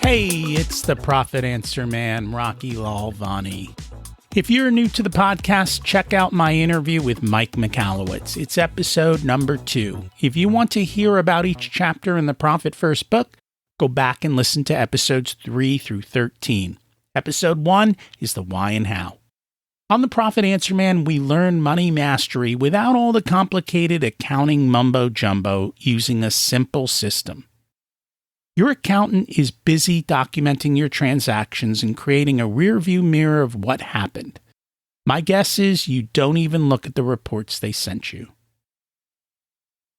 Hey, it's the Profit Answer Man, Rocky Lalvani. If you're new to the podcast, check out my interview with Mike Michalowicz. It's episode number 2. If you want to hear about each chapter in the Profit First book, go back and listen to episodes 3 through 13. Episode 1 is the why and how. On the Profit Answer Man, we learn money mastery without all the complicated accounting mumbo-jumbo using a simple system. Your accountant is busy documenting your transactions and creating a rearview mirror of what happened. My guess is you don't even look at the reports they sent you.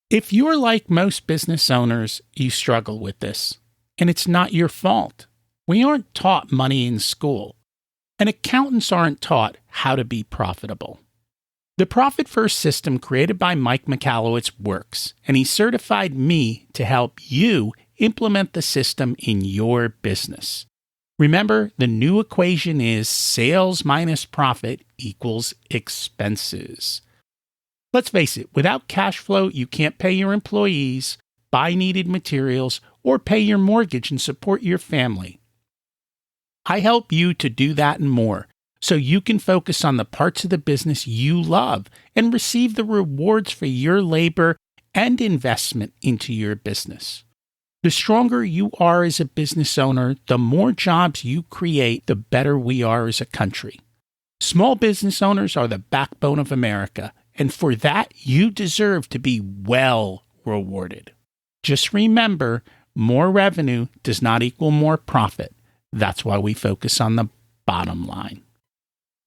If you're like most business owners, you struggle with this, and it's not your fault. We aren't taught money in school, and accountants aren't taught how to be profitable. The Profit First system created by Mike Michalowicz works, and he certified me to help you implement the system in your business. Remember, the new equation is sales minus profit equals expenses. Let's face it, without cash flow, you can't pay your employees, buy needed materials, or pay your mortgage and support your family. I help you to do that and more, so you can focus on the parts of the business you love and receive the rewards for your labor and investment into your business. The stronger you are as a business owner, the more jobs you create, the better we are as a country. Small business owners are the backbone of America, and for that, you deserve to be well rewarded. Just remember, more revenue does not equal more profit. That's why we focus on the bottom line.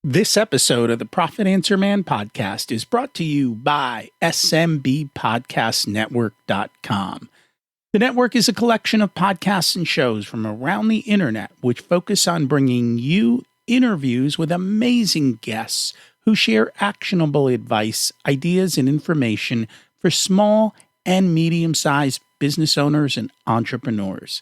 This episode of the Profit Answer Man podcast is brought to you by SMBpodcastnetwork.com. The network is a collection of podcasts and shows from around the internet which focus on bringing you interviews with amazing guests who share actionable advice, ideas, and information for small and medium-sized business owners and entrepreneurs.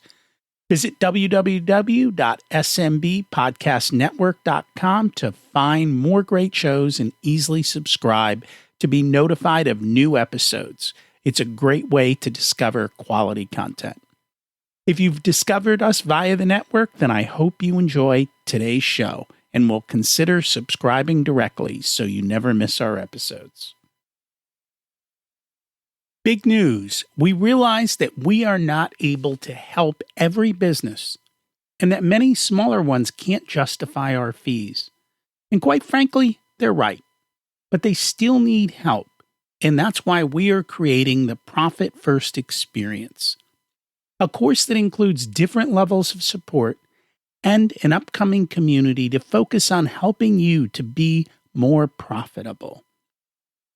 Visit www.smbpodcastnetwork.com to find more great shows and easily subscribe to be notified of new episodes. It's a great way to discover quality content. If you've discovered us via the network, then I hope you enjoy today's show and will consider subscribing directly so you never miss our episodes. Big news. We realize that we are not able to help every business and that many smaller ones can't justify our fees. And quite frankly, they're right. But they still need help. And that's why we are creating the Profit First Experience, a course that includes different levels of support and an upcoming community to focus on helping you to be more profitable.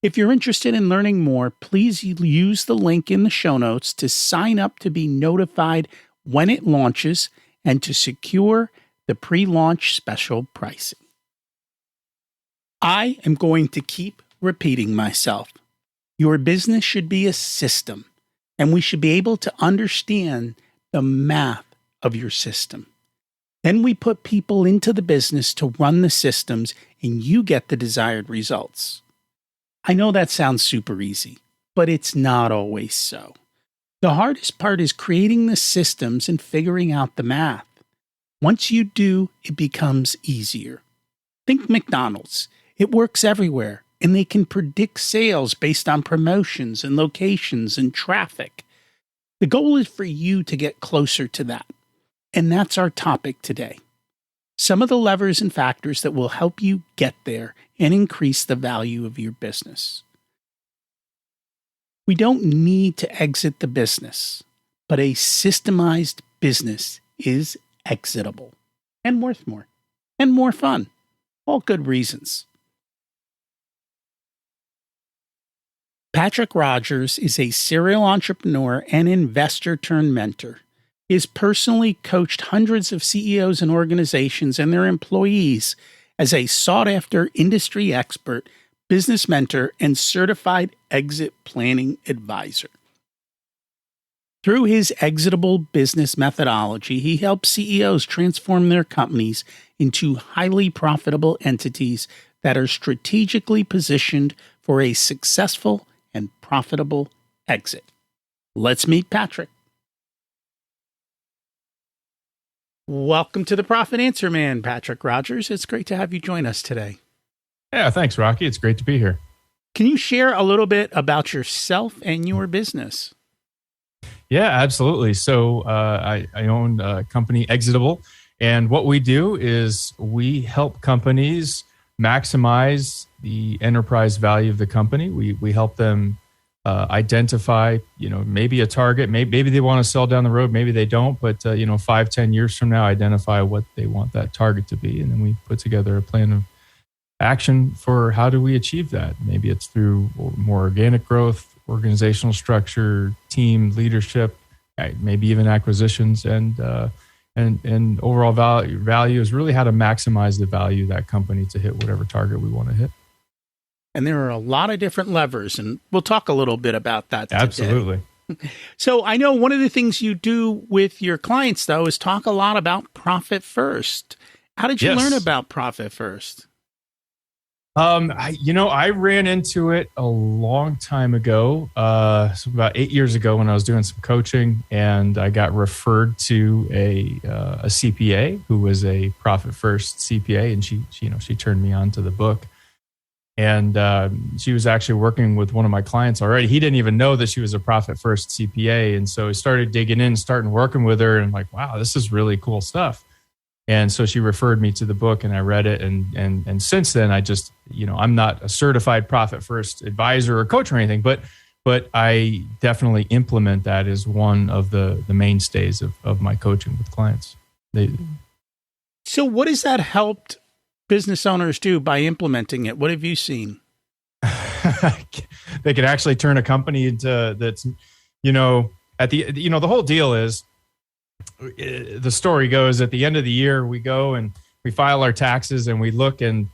If you're interested in learning more, please use the link in the show notes to sign up to be notified when it launches and to secure the pre-launch special pricing. I am going to keep repeating myself. Your business should be a system, and we should be able to understand the math of your system. Then we put people into the business to run the systems, and you get the desired results. I know that sounds super easy, but it's not always so. The hardest part is creating the systems and figuring out the math. Once you do, it becomes easier. Think McDonald's. It works everywhere. And they can predict sales based on promotions and locations and traffic. The goal is for you to get closer to that. And that's our topic today. Some of the levers and factors that will help you get there and increase the value of your business. We don't need to exit the business, but a systemized business is exitable and worth more and more fun. All good reasons. Patrick Rogers is a serial entrepreneur and investor turned mentor. He has personally coached hundreds of CEOs and organizations and their employees as a sought-after industry expert, business mentor, and certified exit planning advisor. Through his Exitable business methodology, he helps CEOs transform their companies into highly profitable entities that are strategically positioned for a successful and profitable exit. Let's meet Patrick. Welcome to the Profit Answer Man, Patrick Rogers. It's great to have you join us today. Yeah, thanks, Rocky. It's great to be here. Can you share a little bit about yourself and your business? Yeah, absolutely. So I own a company, Exitable. And what we do is we help companies maximize the enterprise value of the company. We help them identify, maybe a target. Maybe they want to sell down the road. Maybe they don't. But, 5-10 years from now, identify what they want that target to be. And then we put together a plan of action for how do we achieve that. Maybe it's through more organic growth, organizational structure, team leadership, maybe even acquisitions, and overall value is really how to maximize the value of that company to hit whatever target we want to hit. And there are a lot of different levers, and we'll talk a little bit about that today. Absolutely. So I know one of the things you do with your clients, though, is talk a lot about Profit First. How did you learn about Profit First? I ran into it a long time ago, so about 8 years ago when I was doing some coaching, and I got referred to a CPA who was a Profit First CPA, and she turned me on to the book. And she was actually working with one of my clients already. He didn't even know that she was a Profit First CPA. And so I started digging in, starting working with her, and like, wow, this is really cool stuff. And so she referred me to the book, and I read it. And since then, I just, I'm not a certified Profit First advisor or coach or anything, but I definitely implement that as one of the mainstays of my coaching with clients. So what has that helped business owners do by implementing it? What have you seen? They could actually turn a company into that's, the whole deal is, the story goes at the end of the year, we go and we file our taxes and we look and,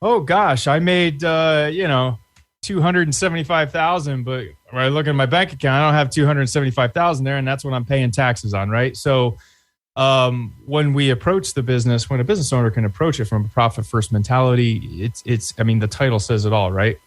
oh gosh, I made, 275,000, but when I look at my bank account, I don't have 275,000 there. And that's what I'm paying taxes on. Right. So, when we approach the business, when a business owner can approach it from a profit first mentality, the title says it all, right?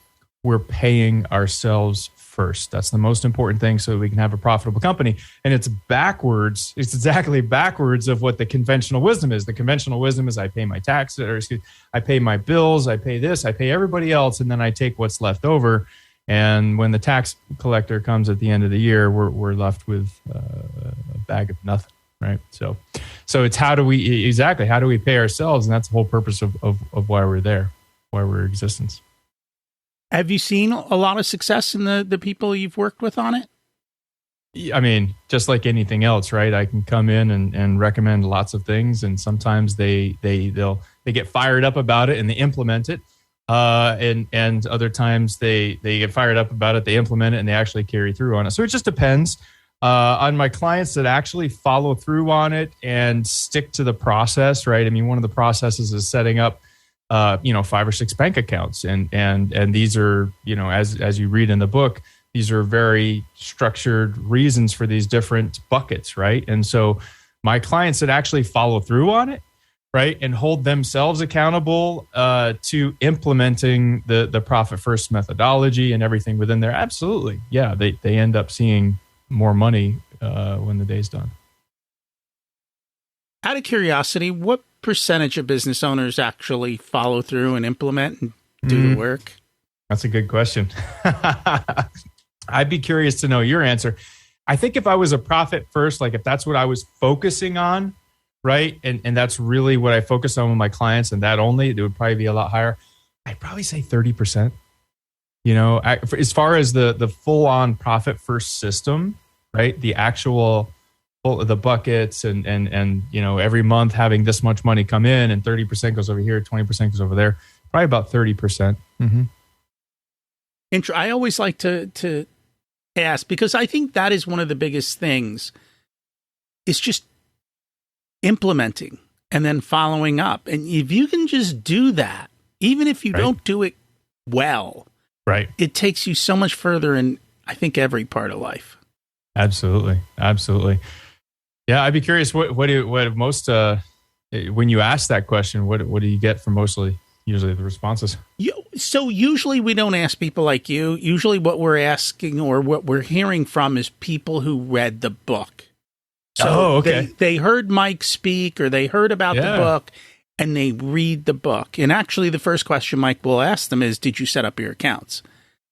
We're paying ourselves first. That's the most important thing so we can have a profitable company. And it's backwards. It's exactly backwards of what the conventional wisdom is. The conventional wisdom is I pay my taxes, I pay my bills, I pay this, I pay everybody else, and then I take what's left over. And when the tax collector comes at the end of the year, we're left with a bag of nothing. Right. So it's how do we pay ourselves? And that's the whole purpose of why we're there, why we're in existence. Have you seen a lot of success in the people you've worked with on it? I mean, just like anything else, right? I can come in and recommend lots of things. And sometimes they get fired up about it and they implement it. And other times they get fired up about it, they implement it and they actually carry through on it. So it just depends. On my clients that actually follow through on it and stick to the process, right? I mean, one of the processes is setting up, 5 or 6 bank accounts, and these are, as you read in the book, these are very structured reasons for these different buckets, right? And so, my clients that actually follow through on it, right, and hold themselves accountable to implementing the profit first methodology and everything within there, absolutely, yeah, they end up seeing more money when the day's done. Out of curiosity, what percentage of business owners actually follow through and implement and do the work? That's a good question. I'd be curious to know your answer. I think if I was a profit first, like if that's what I was focusing on, right? And that's really what I focus on with my clients and that only, it would probably be a lot higher. I'd probably say 30%. As far as the full-on profit first system, right? The actual the buckets and every month having this much money come in and 30% goes over here, 20% goes over there, probably about 30%. Mm-hmm. I always like to ask, because I think that is one of the biggest things. It's just implementing and then following up. And if you can just do that, even if you don't do it well, right, it takes you so much further in, I think, every part of life. Absolutely. Yeah, I'd be curious what most when you ask that question, what do you get from usually the responses? So usually we don't ask people like you. Usually what we're asking or what we're hearing from is people who read the book. So okay. they heard Mike speak, or they heard about the book, and they read the book. And actually, the first question Mike will ask them is, did you set up your accounts?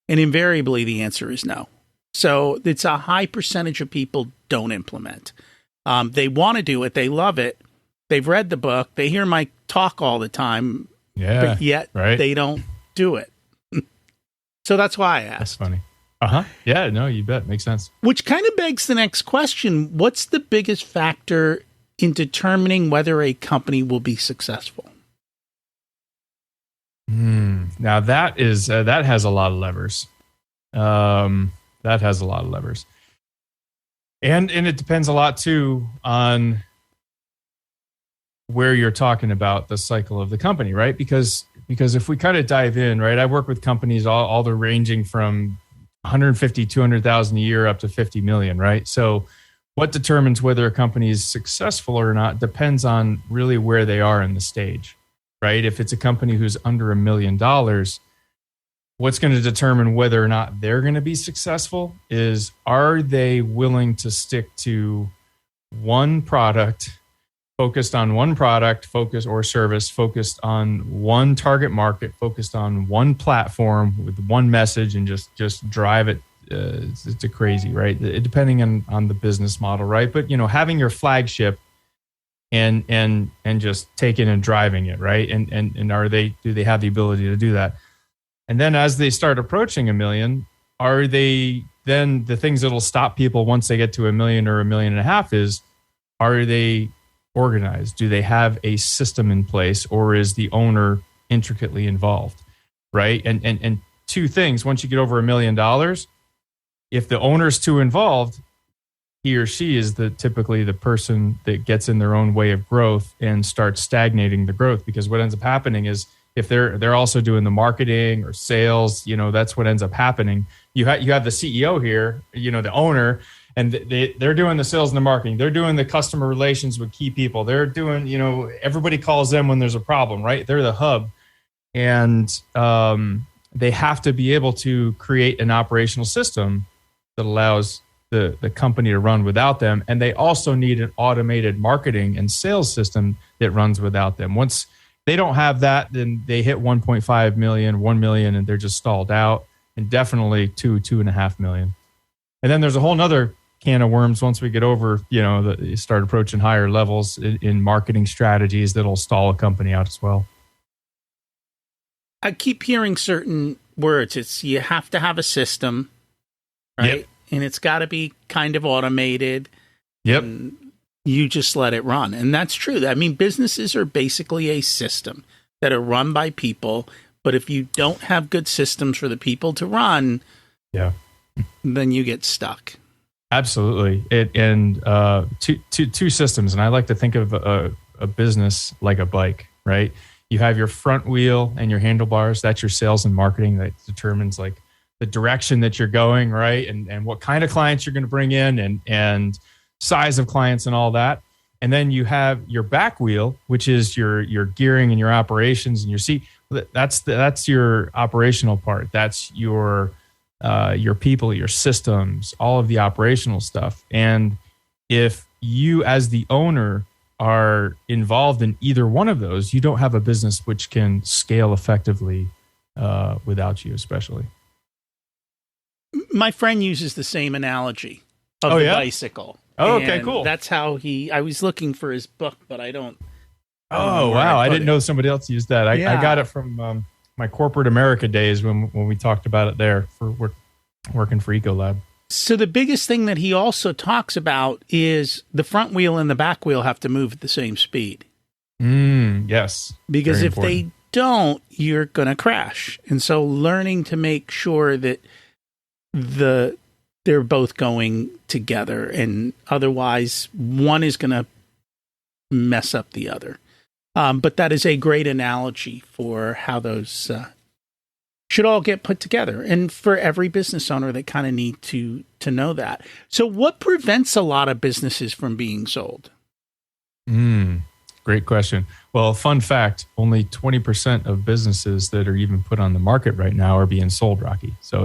And invariably, the answer is no. So it's a high percentage of people don't implement. They want to do it. They love it. They've read the book. They hear Mike talk all the time, but yet they don't do it. So that's why I asked. That's funny. Yeah, no, you bet. Makes sense. Which kind of begs the next question. What's the biggest factor in determining whether a company will be successful? Now that is that has a lot of levers. That has a lot of levers. And it depends a lot too on where you're talking about the cycle of the company, right? Because if we kind of dive in, right, I work with companies all they're ranging from 150, 200,000 a year up to 50 million, right? So what determines whether a company is successful or not depends on really where they are in the stage, right? If it's a company who's under $1 million, what's going to determine whether or not they're going to be successful is, are they willing to stick to one product, focused on one product, focus or service, focused on one target market, focused on one platform with one message, and just drive it to crazy, right? Depending on the business model, right? But having your flagship and just taking and driving it, right? And do they have the ability to do that? And then as they start approaching $1 million, are they then the things that'll stop people once they get to $1 million or $1.5 million is, are they organized? Do they have a system in place, or is the owner intricately involved? Right. And two things. Once you get over $1 million, if the owner's too involved, he or she is typically the person that gets in their own way of growth and starts stagnating the growth. Because what ends up happening is, if they're also doing the marketing or sales, that's what ends up happening. You have the CEO here, the owner, and they're doing the sales and the marketing. They're doing the customer relations with key people. They're doing, everybody calls them when there's a problem, right? They're the hub. And they have to be able to create an operational system that allows the company to run without them. And they also need an automated marketing and sales system that runs without them. Once they don't have that, then they hit 1.5 million, 1 million, and they're just stalled out, and definitely 2.5 million. And then there's a whole nother can of worms once we get over, you start approaching higher levels in marketing strategies that'll stall a company out as well. I keep hearing certain words. It's, you have to have a system, right? Yep. And it's got to be kind of automated. Yep. And you just let it run. And that's true. I mean, businesses are basically a system that are run by people. But if you don't have good systems for the people to run, then you get stuck. Absolutely. Two systems. And I like to think of a business like a bike, right? You have your front wheel and your handlebars. That's your sales and marketing that determines like the direction that you're going, right? And what kind of clients you're going to bring in and size of clients and all that. And then you have your back wheel, which is your gearing and your operations and your seat. That's your operational part. That's your people, your systems, all of the operational stuff. And if you as the owner are involved in either one of those, you don't have a business which can scale effectively without you, especially. My friend uses the same analogy of the bicycle. Oh, okay, cool. That's how I was looking for his book, but I don't. Oh, wow. I didn't know somebody else used that. I got it from my corporate America days when we talked about it there for working for Ecolab. So the biggest thing that he also talks about is the front wheel and the back wheel have to move at the same speed. Yes. Because if they don't, you're going to crash. And so learning to make sure that they're both going together, and otherwise one is going to mess up the other. But that is a great analogy for how those should all get put together, and for every business owner, they kind of need to know that. So what prevents a lot of businesses from being sold? Great question. Well, fun fact, only 20% of businesses that are even put on the market right now are being sold, Rocky. So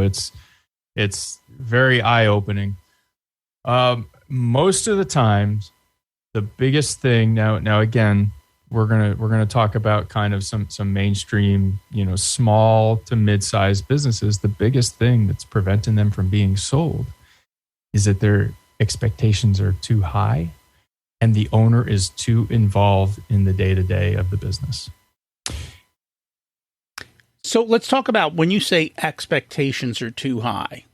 it's very eye-opening. most of the times, the biggest thing now again, we're gonna talk about kind of some mainstream, small to mid-sized businesses. The biggest thing that's preventing them from being sold is that their expectations are too high and the owner is too involved in the day-to-day of the business. So let's talk about when you say expectations are too high.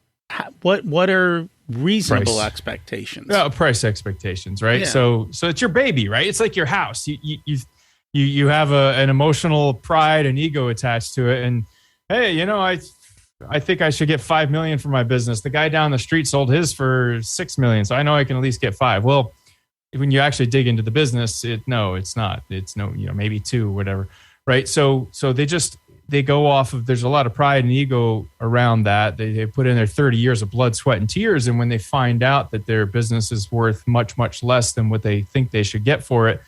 What are reasonable expectations? Price expectations, right? Yeah. So it's your baby, right? It's like your house. You have an emotional pride and ego attached to it. And hey, I think I should get $5 million for my business. The guy down the street sold his for $6 million, so I know I can at least get $5 million. Well, when you actually dig into the business, it's not. It's maybe 2, whatever, right? So they go off of, there's a lot of pride and ego around that. They put in their 30 years of blood, sweat, and tears. And when they find out that their business is worth much, much less than what they think they should get for it,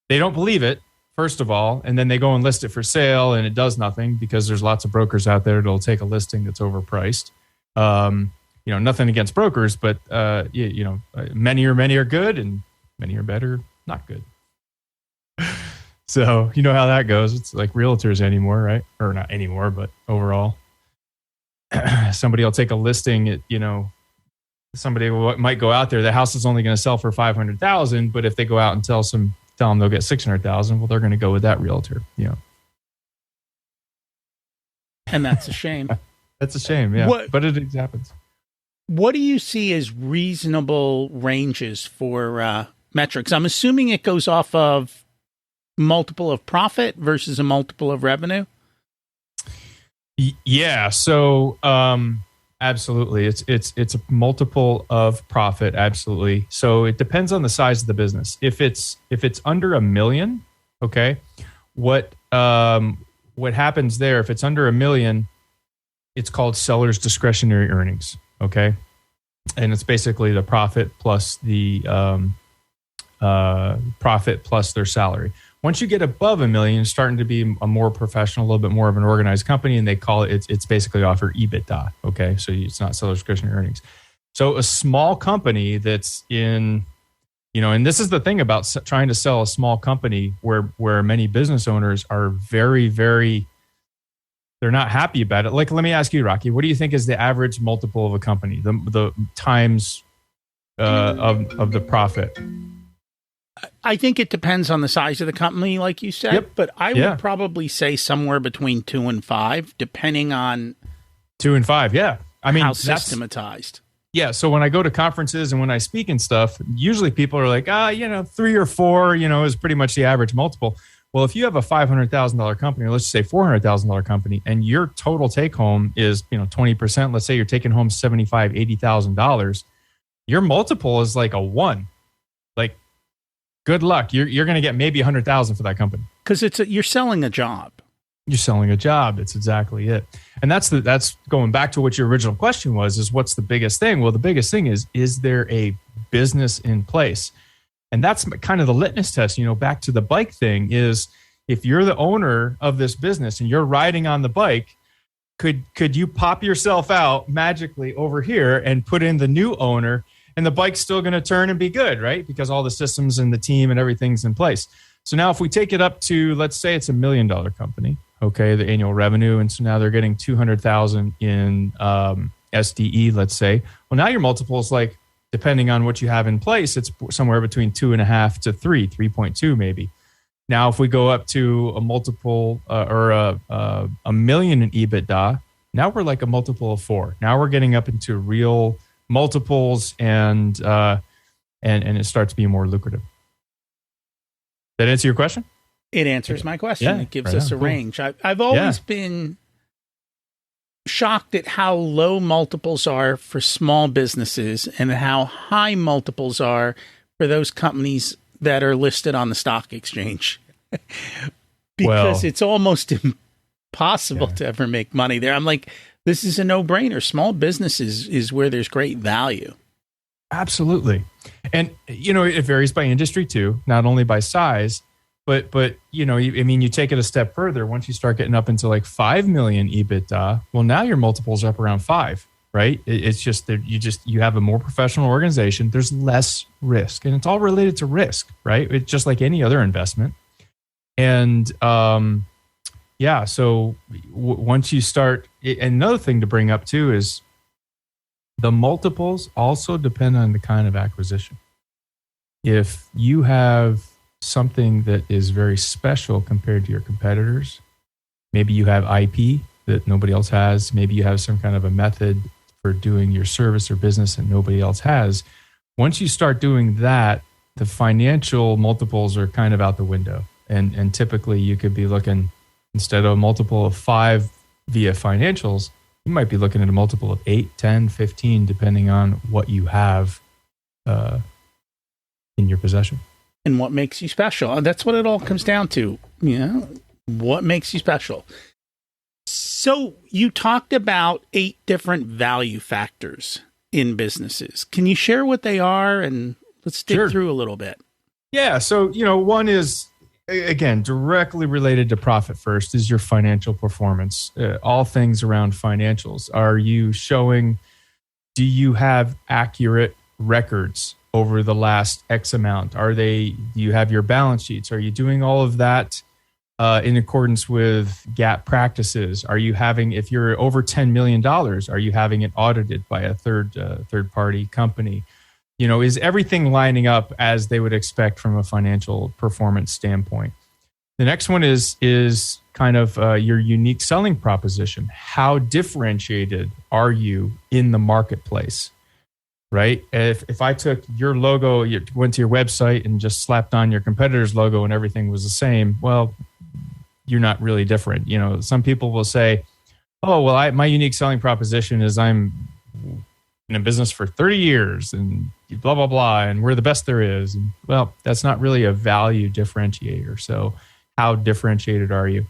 they don't believe it, first of all. And then they go and list it for sale and it does nothing because there's lots of brokers out there that'll take a listing that's overpriced. Nothing against brokers, but, many are good and many are better, not good. So you know how that goes. It's like realtors anymore, right? Or not anymore, but overall. Somebody will take a listing somebody might go out there. The house is only going to sell for $500,000, but if they go out and tell them they'll get $600,000, well, they're going to go with that realtor. And that's a shame. That's a shame, yeah. But it happens. What do you see as reasonable ranges for metrics? I'm assuming it goes off of multiple of profit versus a multiple of revenue. Yeah. So, absolutely. It's a multiple of profit. Absolutely. So it depends on the size of the business. If it's under $1 million, okay, what happens there? If it's under $1 million, it's called seller's discretionary earnings. Okay. And it's basically the profit plus the, profit plus their salary. Once you get above $1 million, it's starting to be a more professional, a little bit more of an organized company, and they call it's basically offer EBITDA. Okay, so it's not seller discretionary earnings. So a small company that's in, and this is the thing about trying to sell a small company where many business owners are very, very, they're not happy about it. Like, let me ask you, Rocky, what do you think is the average multiple of a company, the times of the profit? I think it depends on the size of the company, like you said, Yep. But I would probably say somewhere between 2 and 5, depending on 2 and 5. Yeah. I mean, how systematized. Yeah. So when I go to conferences and when I speak and stuff, usually people are like, 3 or 4, is pretty much the average multiple. Well, if you have a $500,000 company, or let's just say $400,000 company, and your total take home is, 20%, let's say you're taking home $75,000, $80,000, your multiple is like a 1. Like, good luck. You're going to get maybe $100,000 for that company because you're selling a job. You're selling a job. That's exactly it. And that's going back to what your original question was: is what's the biggest thing? Well, the biggest thing is there a business in place? And that's kind of the litmus test. Back to the bike thing is if you're the owner of this business and you're riding on the bike, could you pop yourself out magically over here and put in the new owner? And the bike's still going to turn and be good, right? Because all the systems and the team and everything's in place. So now if we take it up to, let's say it's $1 million company, okay, the annual revenue. And so now they're getting $200,000 in SDE, let's say. Well, now your multiple is like, depending on what you have in place, it's somewhere between 2.5 to 3.2 maybe. Now, if we go up to a multiple or a $1 million in EBITDA, now we're like a multiple of 4. Now we're getting up into real multiples and it starts being more lucrative. That answer your question? It answers my question. Yeah, it gives us a range. I've always been shocked at how low multiples are for small businesses and how high multiples are for those companies that are listed on the stock exchange. Because it's almost impossible to ever make money there. I'm like, this is a no-brainer. Small business is where there's great value. Absolutely. And, it varies by industry too, not only by size, but you take it a step further. Once you start getting up into like 5 million EBITDA, well, now your multiples are up around 5. right? It's just that you have a more professional organization. There's less risk, and it's all related to risk, right? It's just like any other investment. And so once you start, another thing to bring up too is the multiples also depend on the kind of acquisition. If you have something that is very special compared to your competitors, maybe you have IP that nobody else has, maybe you have some kind of a method for doing your service or business that nobody else has. Once you start doing that, the financial multiples are kind of out the window. And typically you could be looking, instead of a multiple of 5 via financials, you might be looking at a multiple of 8, 10, 15, depending on what you have in your possession. And what makes you special. That's what it all comes down to. What makes you special? So you talked about 8 different value factors in businesses. Can you share what they are? And let's dig through a little bit. Yeah. So, one is, again, directly related to profit first is your financial performance. All things around financials. Do you have accurate records over the last X amount? Do you have your balance sheets? Are you doing all of that in accordance with GAAP practices? Are you having, if you're over $10 million, are you having it audited by a third party company? Is everything lining up as they would expect from a financial performance standpoint? The next one is kind of your unique selling proposition. How differentiated are you in the marketplace, right? If I took your logo, you went to your website and just slapped on your competitor's logo and everything was the same, well, you're not really different. Some people will say, oh, well, my unique selling proposition is I'm in a business for 30 years and blah, blah, blah, and we're the best there is. And, well, that's not really a value differentiator. So how differentiated are you?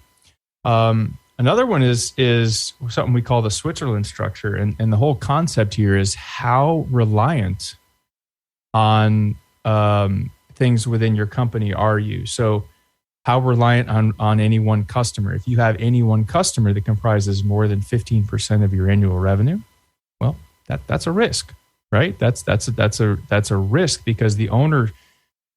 Another one is something we call the Switzerland structure. And the whole concept here is how reliant on things within your company are you? So how reliant on any one customer? If you have any one customer that comprises more than 15% of your annual revenue, well, that's a risk, right? That's a risk, because the owner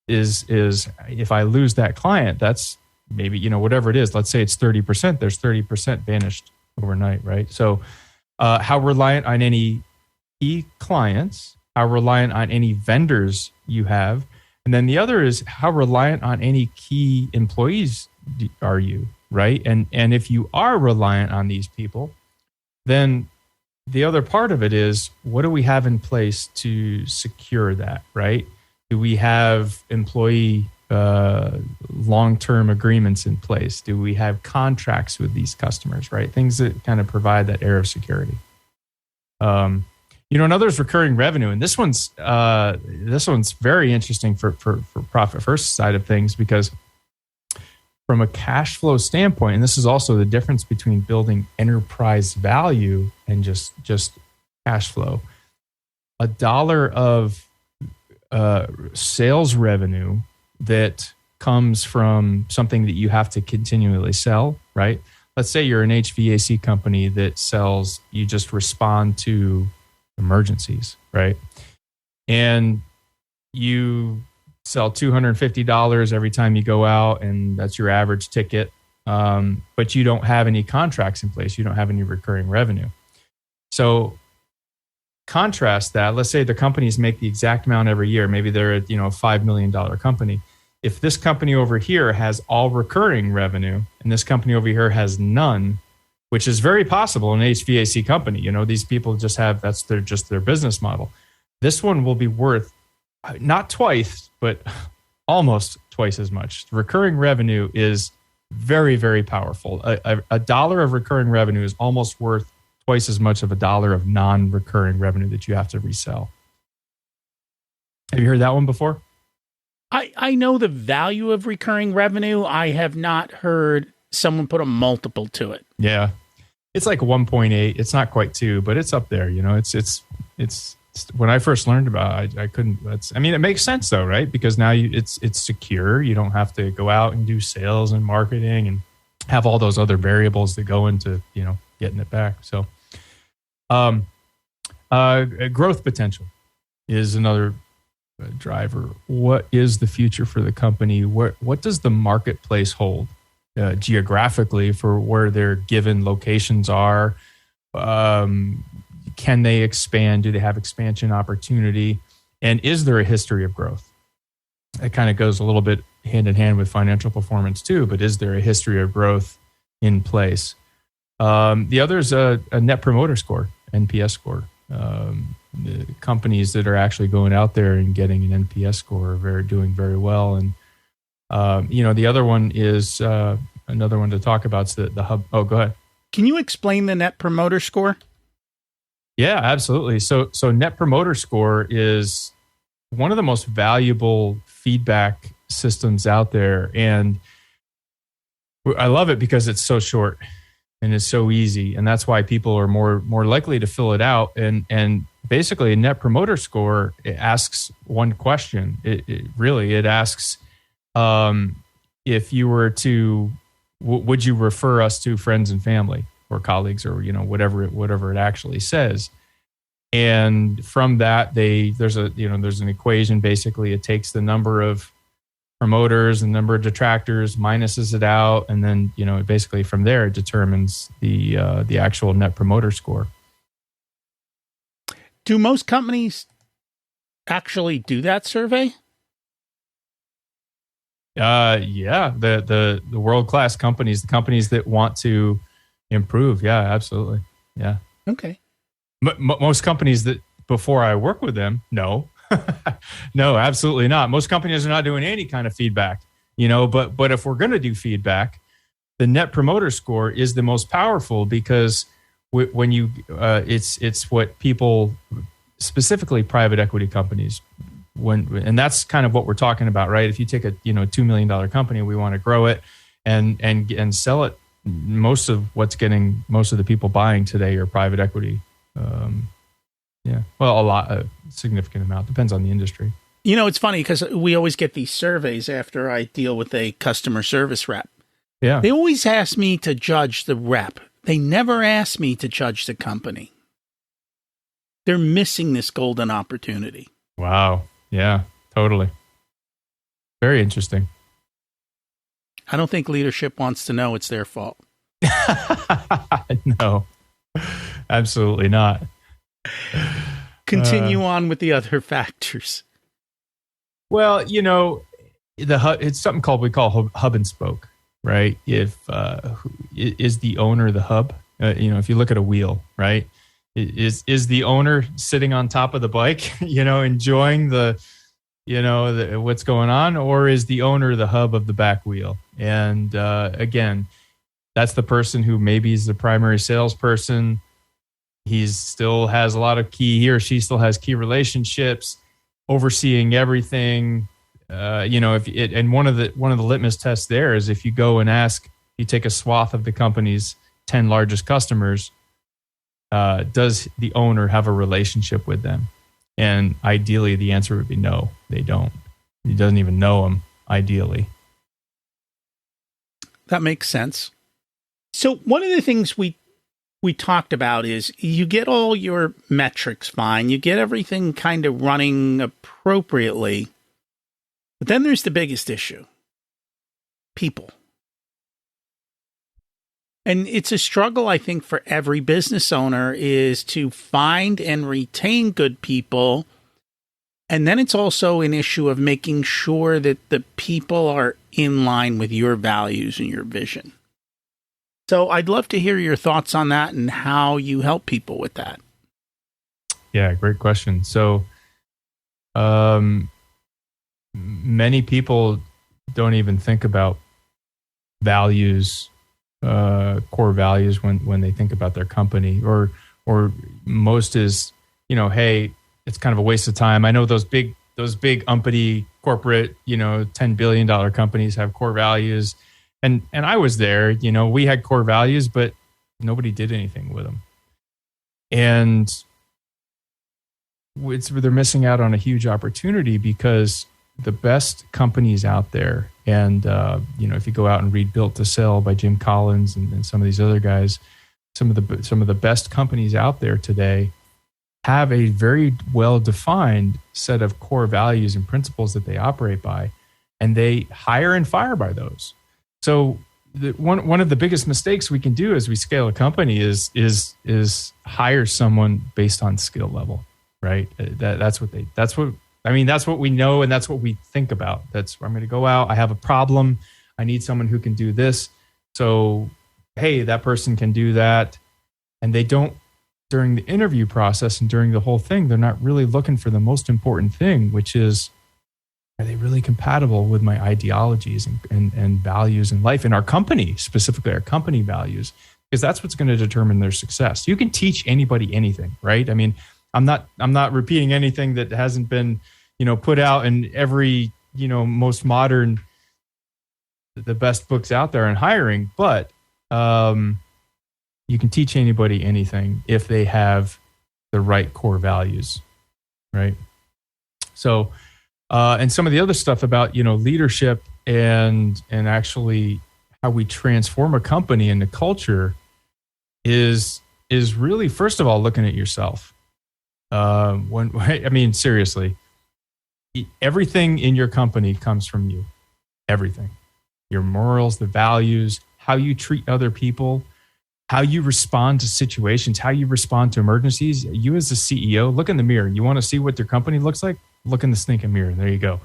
is if I lose that client, that's maybe, whatever it is, let's say it's 30%, there's 30% vanished overnight, right? So how reliant on any key clients, how reliant on any vendors you have. And then the other is how reliant on any key employees are you, right? And if you are reliant on these people, then the other part of it is, what do we have in place to secure that, right? Do we have employee long-term agreements in place? Do we have contracts with these customers, right? Things that kind of provide that air of security. Another is recurring revenue, and this one's very interesting for profit first side of things, because from a cash flow standpoint, and this is also the difference between building enterprise value and just cash flow. $1 of sales revenue that comes from something that you have to continually sell, right? Let's say you're an HVAC company that sells, you just respond to emergencies, right? And you sell $250 every time you go out, and that's your average ticket. But you don't have any contracts in place. You don't have any recurring revenue. So contrast that. Let's say the companies make the exact amount every year. Maybe they're a $5 million company. If this company over here has all recurring revenue and this company over here has none, which is very possible in an HVAC company, these people just have, that's their business model. This one will be worth not twice, but almost twice as much. Recurring revenue is very, very powerful. A dollar of recurring revenue is almost worth twice as much of a dollar of non-recurring revenue that you have to resell. Have you heard that one before? I know the value of recurring revenue. I have not heard someone put a multiple to it. Yeah. It's like 1.8. It's not quite 2, but it's up there. It's when I first learned about it, I couldn't. It makes sense though, right? Because now it's secure. You don't have to go out and do sales and marketing and have all those other variables that go into getting it back. So, Growth potential is another driver. What is the future for the company? What does the marketplace hold geographically for where their given locations are? Can they expand? Do they have expansion opportunity? And is there a history of growth? It kind of goes a little bit hand in hand with financial performance too, but is there a history of growth in place? The other is a net promoter score, NPS score. The companies that are actually going out there and getting an NPS score are doing very well. And, the other one is another one to talk about is the hub. Oh, go ahead. Can you explain the net promoter score? Yeah, absolutely. So net promoter score is one of the most valuable feedback systems out there. And I love it because it's so short and it's so easy. And that's why people are more likely to fill it out. And basically a net promoter score, it asks one question. It asks, if you were to, would you refer us to friends and family or colleagues or, whatever it actually says. And from that, there's an equation. Basically, it takes the number of promoters and number of detractors, minuses it out, and then basically from there it determines the actual net promoter score. Do most companies actually do that survey? Yeah, the world-class companies, the companies that want to improve. Yeah, absolutely. Yeah. Okay. Most companies that before I work with them, no, no, absolutely not. Most companies are not doing any kind of feedback, but if we're going to do feedback, the net promoter score is the most powerful because when you, it's what people, specifically private equity companies, and that's kind of what we're talking about, right? If you take a $2 million company, we want to grow it and sell it. Most of the people buying today are private equity. A significant amount, depends on the industry. It's funny because we always get these surveys after I deal with a customer service rep. Yeah. They always ask me to judge the rep. They never ask me to judge the company. They're missing this golden opportunity. Wow. Yeah, totally. Very interesting. I don't think leadership wants to know it's their fault. No, absolutely not. Continue on with the other factors. Well, the hub, it's something we call hub and spoke, right? If is the owner the hub? If you look at a wheel, right? Is the owner sitting on top of the bike, enjoying what's going on, or is the owner the hub of the back wheel? And again, that's the person who maybe is the primary salesperson. He still has a lot of he or she still has key relationships, overseeing everything. And one of the litmus tests there is if you go and you take a swath of the company's 10 largest customers, does the owner have a relationship with them? And ideally, the answer would be no, they don't. He doesn't even know them, ideally. That makes sense. So one of the things we talked about is you get all your metrics fine. You get everything kind of running appropriately. But then there's the biggest issue. People. And it's a struggle, I think, for every business owner is to find and retain good people. And then it's also an issue of making sure that the people are in line with your values and your vision. So I'd love to hear your thoughts on that and how you help people with that. Yeah, great question. So many people don't even think about values, core values when they think about their company, or most is, hey, it's kind of a waste of time. I know those big umpity corporate, $10 billion companies have core values. And I was there, we had core values, but nobody did anything with them. And they're missing out on a huge opportunity because the best companies out there, and if you go out and read Built to Sell by Jim Collins and some of these other guys, some of the best companies out there today have a very well-defined set of core values and principles that they operate by, and they hire and fire by those. So one of the biggest mistakes we can do as we scale a company is hire someone based on skill level, right? That's what we know, and that's what we think about. That's I'm going to go out. I have a problem. I need someone who can do this. So, hey, that person can do that, and they don't. During the interview process and during the whole thing, they're not really looking for the most important thing, which is, are they really compatible with my ideologies and values in life, in our company, specifically our company values? Because that's what's going to determine their success. You can teach anybody anything, right? I mean, I'm not repeating anything that hasn't been, put out in every, most modern, the best books out there on hiring, but you can teach anybody anything if they have the right core values, right? So, and some of the other stuff about, leadership and actually how we transform a company and the culture is really, first of all, looking at yourself. Seriously, everything in your company comes from you. Everything, your morals, the values, how you treat other people, how you respond to situations, how you respond to emergencies. You as a CEO, look in the mirror. You want to see what your company looks like? Look in the stinking mirror. There you go.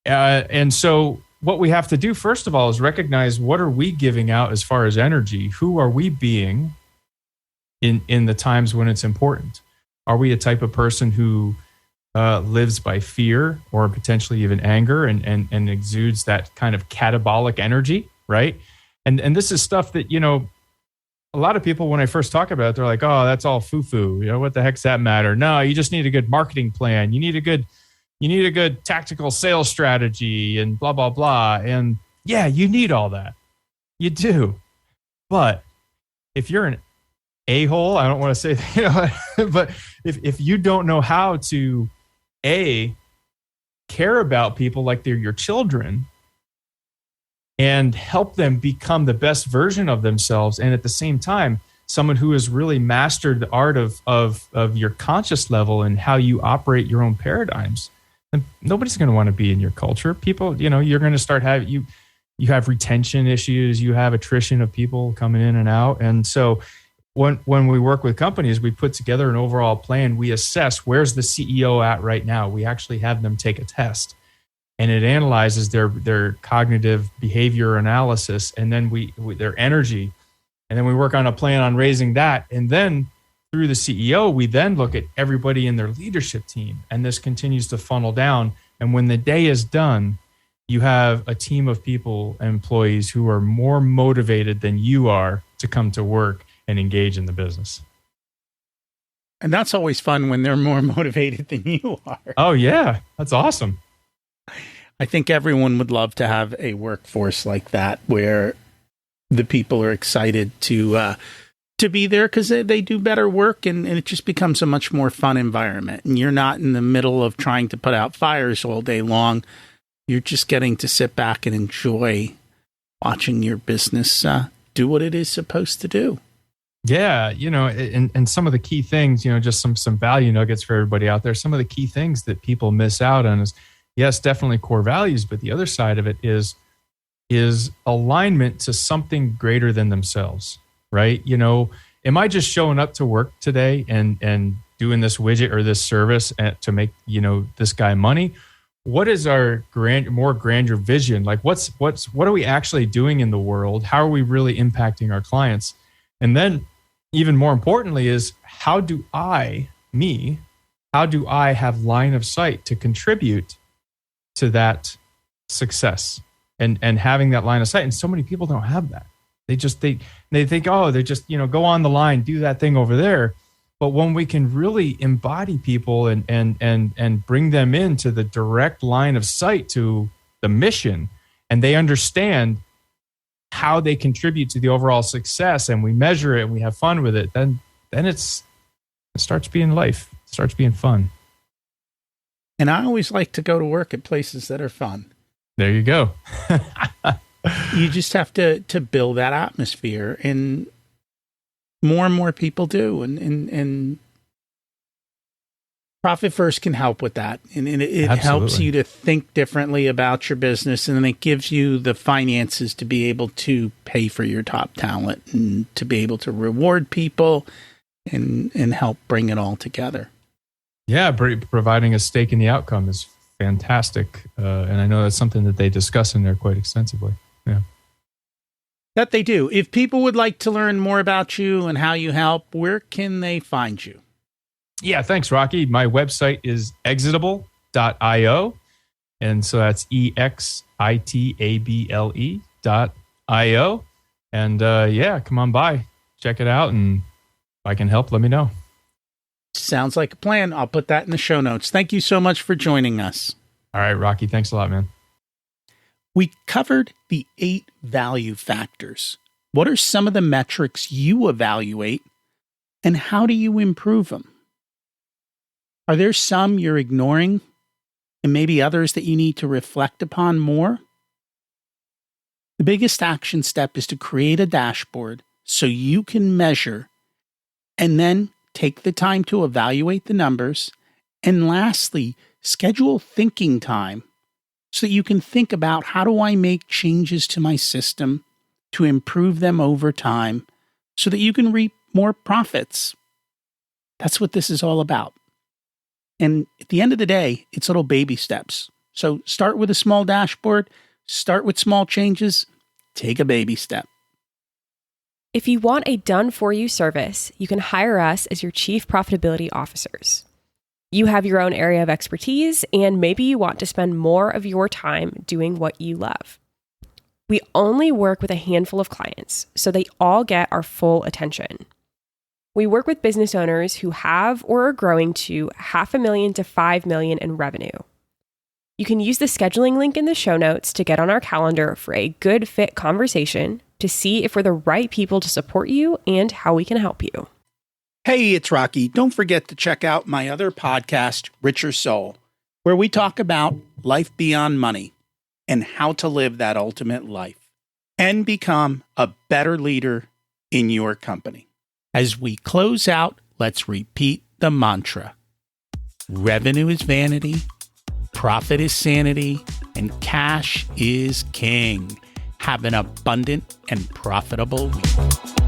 And so what we have to do, first of all, is recognize what are we giving out as far as energy? Who are we being in the times when it's important? Are we a type of person who lives by fear or potentially even anger and exudes that kind of catabolic energy, right? And this is stuff that, a lot of people, when I first talk about it, they're like, oh, that's all foo-foo. What the heck's that matter? No, you just need a good marketing plan. You need a good tactical sales strategy and blah, blah, blah. And yeah, you need all that. You do. But if you're an a-hole, I don't want to say that, but if you don't know how to, care about people like they're your children, and help them become the best version of themselves. And at the same time, someone who has really mastered the art of your conscious level and how you operate your own paradigms. And nobody's going to want to be in your culture. People, you're going to start having, you have retention issues, you have attrition of people coming in and out. And so when we work with companies, we put together an overall plan. We assess where's the CEO at right now. We actually have them take a test. And it analyzes their cognitive behavior analysis, and then we their energy, and then we work on a plan on raising that. And then through the CEO, we then look at everybody in their leadership team, and this continues to funnel down. And when the day is done, you have a team of people, employees who are more motivated than you are to come to work and engage in the business. And that's always fun when they're more motivated than you are. Oh yeah, that's awesome. I think everyone would love to have a workforce like that where the people are excited to be there because they do better work, and it just becomes a much more fun environment. And you're not in the middle of trying to put out fires all day long. You're just getting to sit back and enjoy watching your business do what it is supposed to do. Yeah, and some of the key things, just some value nuggets for everybody out there. Some of the key things that people miss out on is, yes, definitely core values, but the other side of it is alignment to something greater than themselves, right? Am I just showing up to work today and doing this widget or this service to make, this guy money? What is our more grander vision? Like what are we actually doing in the world? How are we really impacting our clients? And then even more importantly is how do I have line of sight to contribute to that success and having that line of sight? And so many people don't have that. They think, oh, they just, go on the line, do that thing over there. But when we can really embody people and bring them into the direct line of sight to the mission, and they understand how they contribute to the overall success, and we measure it and we have fun with it, then it starts being life, it starts being fun. And I always like to go to work at places that are fun. There you go. You just have to build that atmosphere, and more people do. And Profit First can help with that. And it helps you to think differently about your business. And then it gives you the finances to be able to pay for your top talent and to be able to reward people and help bring it all together. Yeah, providing a stake in the outcome is fantastic. And I know that's something that they discuss in there quite extensively. Yeah. That they do. If people would like to learn more about you and how you help, where can they find you? Yeah, thanks, Rocky. My website is exitable.io. And so that's exitable.io. And come on by, check it out. And if I can help, let me know. Sounds like a plan. I'll put that in the show notes. Thank you so much for joining us. All right, Rocky. Thanks a lot, man. We covered the 8 value factors. What are some of the metrics you evaluate, and how do you improve them? Are there some you're ignoring, and maybe others that you need to reflect upon more? The biggest action step is to create a dashboard so you can measure and then take the time to evaluate the numbers. And lastly, schedule thinking time so that you can think about, how do I make changes to my system to improve them over time so that you can reap more profits? That's what this is all about. And at the end of the day, it's little baby steps. So start with a small dashboard, start with small changes, take a baby step. If you want a done-for-you service, you can hire us as your chief profitability officers. You have your own area of expertise, and maybe you want to spend more of your time doing what you love. We only work with a handful of clients, so they all get our full attention. We work with business owners who have or are growing to $500,000 to $5 million in revenue. You can use the scheduling link in the show notes to get on our calendar for a good fit conversation to see if we're the right people to support you and how we can help you. Hey, it's Rocky. Don't forget to check out my other podcast, Richer Soul, where we talk about life beyond money and how to live that ultimate life and become a better leader in your company. As we close out, let's repeat the mantra. Revenue is vanity, profit is sanity, and cash is king. Have an abundant and profitable week.